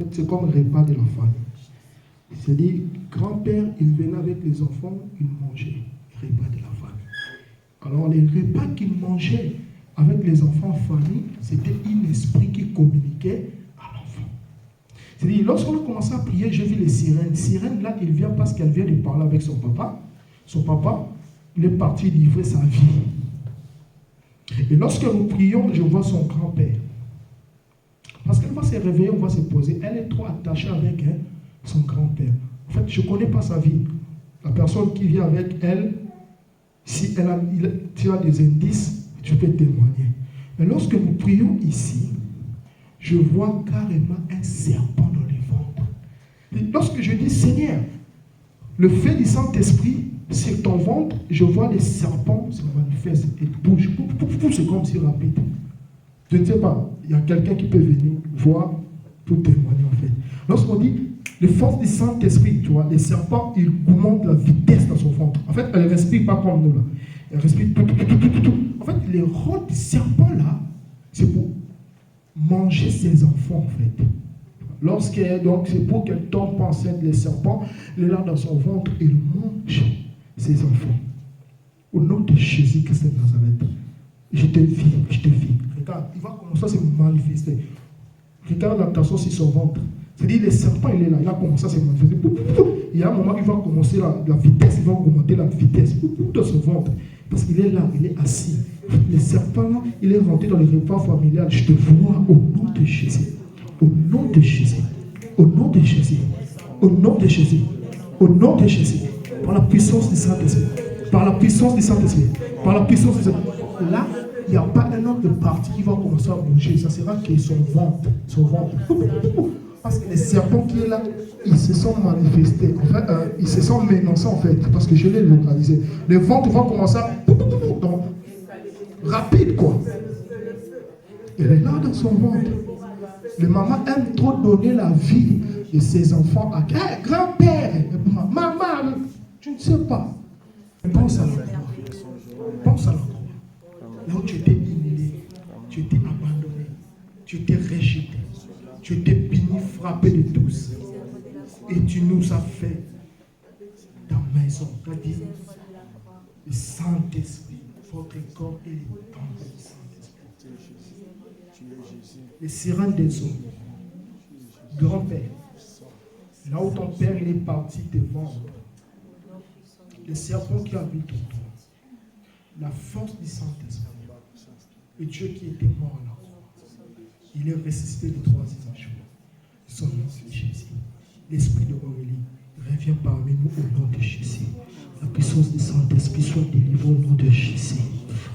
fait, c'est comme le repas de la famille. C'est-à-dire, grand-père, il venait avec les enfants, il mangeait le repas de la famille. Alors, les repas qu'il mangeait avec les enfants en famille, c'était un esprit qui communiquait à l'enfant. C'est-à-dire, lorsqu'on a commencé à prier, j'ai vu les sirènes. Sirène, là, il vient parce qu'elle vient de parler avec son papa. Son papa, il est parti livrer sa vie. Et lorsque nous prions, je vois son grand-père. Parce qu'elle va se réveiller, on va se poser. Elle est trop attachée avec son grand-père. En fait, je ne connais pas sa vie. La personne qui vient avec elle, si tu as des indices, tu peux témoigner. Mais lorsque nous prions ici, je vois carrément un serpent dans le ventre. Et lorsque je dis Seigneur, le fait du Saint-Esprit, sur ton ventre, je vois les serpents se manifestent et bougent. C'est comme si rapide. Je ne sais pas, il y a quelqu'un qui peut venir voir pour témoigner en fait. Lorsqu'on dit les forces du Saint-Esprit, tu vois, les serpents, ils augmentent la vitesse dans son ventre. En fait, elle ne respire pas comme nous là. Elle respire tout. En fait, le rôle du serpent là, c'est pour manger ses enfants en fait. Donc c'est pour qu'elle tombe enceinte, les serpents, il est là dans son ventre, il mange ses enfants. Au nom de Jésus-Christ de Nazareth, je te vis. Regarde, il va commencer à se manifester. Regarde la personne sur son ventre. C'est-à-dire, le serpent, il est là, il a commencé à se manifester. Il y a un moment, il va commencer la vitesse, il va augmenter la vitesse de son ventre. Parce qu'il est là, il est assis. Le serpent, là, il est rentré dans le repas familial. Je te vois au nom de Jésus. Au nom de Jésus. Au nom de Jésus. Au nom de Jésus. Au nom de Jésus. Par la puissance du Saint-Esprit. Par la puissance du Saint-Esprit. Par la puissance du Saint-Esprit. Là, il n'y a pas un autre partie qui va commencer à bouger. Ça sera que son ventre. Son ventre. Parce que les serpents qui est là, ils se sont manifestés. En fait, ils se sont menacés en fait. Parce que je l'ai localisé. Le ventre va commencer à... Donc, rapide quoi. Elle est là dans son ventre. Le maman aime trop donner la vie de ses enfants à hey, grand-père, maman, tu ne sais pas. Pense à la croix. Pense à la croix. Là où tu étais humilié, tu étais abandonné, tu étais rejeté, tu étais puni, frappé de tous. Et tu nous as fait ta maison. Tu as dit, le Saint-Esprit, votre corps est le temple du Saint-Esprit. Les sirènes des eaux. Grand-père, là où ton père il est parti te vendre, le serpent qui habite en toi, la force du Saint-Esprit, et Dieu qui était mort là, il est ressuscité le troisième jour. Son nom c'est Jésus. L'esprit de Aurélie revient parmi nous au nom de Jésus. La puissance du Saint-Esprit soit délivrée au nom de Jésus.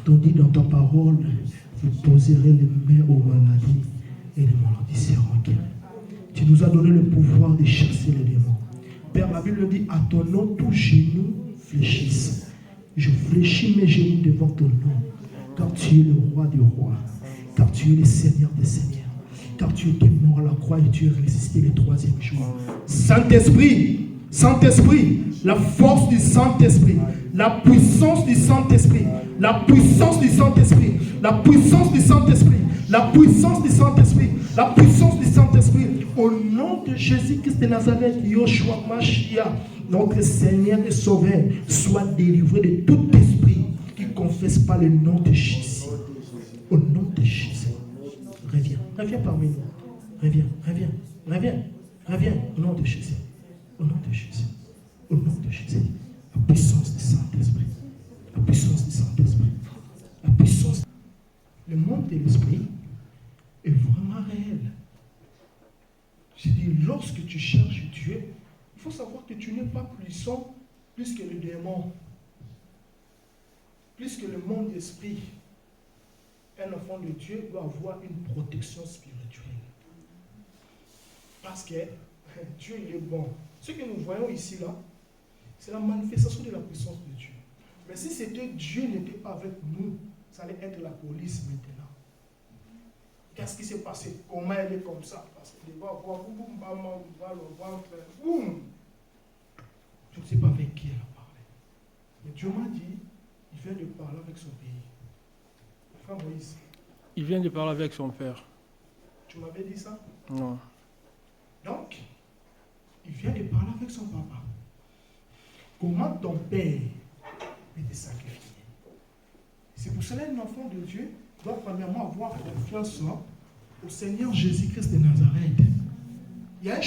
Tandis dans ta parole, vous poserez les mains aux maladies et les maladies seront guéries. Tu nous as donné le pouvoir de chasser les démons. Père, la Bible dit, à ton nom, tous genoux fléchissent. Je fléchis mes genoux devant ton nom, car tu es le roi des rois, car tu es le Seigneur des seigneurs, car tu étais mort à la croix et tu es ressuscité le troisième jour. Saint-Esprit, Saint-Esprit, la force du Saint-Esprit, la puissance du Saint-Esprit, la puissance du Saint-Esprit, la puissance du Saint-Esprit, la puissance du Saint-Esprit, la puissance du Saint-Esprit, au nom de Jésus-Christ de Nazareth, Yoshua Mashiach, notre Seigneur et Sauveur, soit délivré de tout esprit qui ne confesse pas le nom de Jésus. Au nom de Jésus. Reviens parmi nous. Reviens, au nom de Jésus. Au nom de Jésus. Au nom de Jésus. La puissance du Saint-Esprit. La puissance du Saint-Esprit. La puissance. Le monde de l'esprit est vraiment réel. Je dis, lorsque tu cherches Dieu, il faut savoir que tu n'es pas puissant plus que le démon, plus que le monde d'esprit. Un enfant de Dieu doit avoir une protection spirituelle. Parce que Dieu, il est bon. Ce que nous voyons ici, là, c'est la manifestation de la puissance de Dieu. Mais si c'était Dieu n'était pas avec nous, ça allait être la police maintenant. Qu'est-ce qui s'est passé? Comment elle est comme ça? Parce qu'il va voir, boum. Je ne sais pas avec qui elle a parlé. Mais Dieu m'a dit, il vient de parler avec son pays. Frère Moïse. Il vient de parler avec son père. Tu m'avais dit ça? Non. avec son papa. Comment ton père était sacrifié. C'est pour cela qu'un enfant de Dieu doit premièrement avoir confiance au Seigneur Jésus-Christ de Nazareth. Il y a un